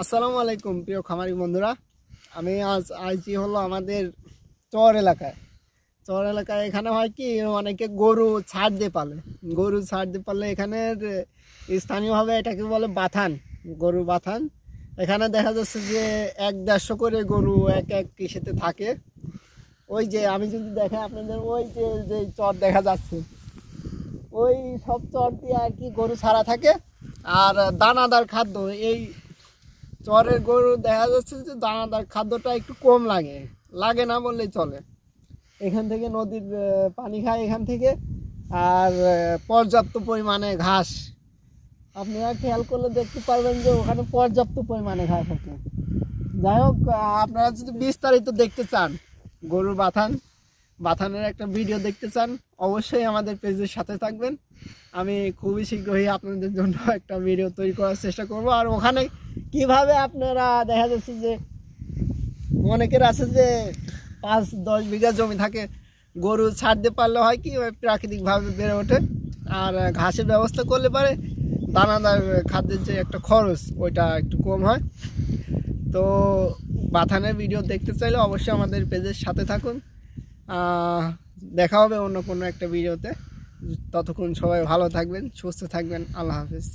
আসসালামু আলাইকুম প্রিয় খামারি বন্ধুরা। আমি আইছি হলো আমাদের চর এলাকায়। এখানে হয় কি, অনেকে গরু ছাড় দিয়ে পালে। এখানের স্থানীয়ভাবে এটাকে বলে বাথান, গরু বাথান। এখানে দেখা যাচ্ছে যে 100-150 করে গরু এক এক কৃষিতে থাকে। ওই যে আমি যদি দেখাই আপনাদের, ওই যে যে চর দেখা যাচ্ছে, ওই সব চর দিয়ে আর কি গরু ছাড়া থাকে। আর দানাদার খাদ্য, এই চরের গরু দেখা যাচ্ছে যে দানাদার খাদ্যটা একটু কম লাগে না বললেই চলে। এখান থেকে নদীর পানি খায় এখান থেকে। আর পর্যাপ্ত পরিমাণে ঘাস, আপনারা খেয়াল করলে দেখতে পারবেন যে ওখানে পর্যাপ্ত পরিমাণে ঘাস আছে। যাই হোক, আপনারা যদি বিস্তারিত দেখতে চান, গরুর বাথানের একটা ভিডিও দেখতে চান, অবশ্যই আমাদের পেজের সাথে থাকবেন। আমি খুবই শীঘ্রই আপনাদের জন্য একটা ভিডিও তৈরি করার চেষ্টা করব। আর ওখানে কিভাবে আপনারা, দেখা যাচ্ছে যে অনেকের আছে যে 5-10 বিঘা জমি থাকে, গরু ছাড় দিয়ে পারলে হয় কি প্রাকৃতিকভাবে বেড়ে ওঠে। আর ঘাসের ব্যবস্থা করলে পারে দানাদার খাদ্যের যে একটা খরচ, ওইটা একটু কম হয়। তো বাথানের ভিডিও দেখতে চাইলে অবশ্যই আমাদের পেজের সাথে থাকুন। দেখা হবে অন্য কোনো একটা ভিডিওতে। ততক্ষণ সবাই ভালো থাকবেন, সুস্থ থাকবেন। আল্লাহ হাফেজ।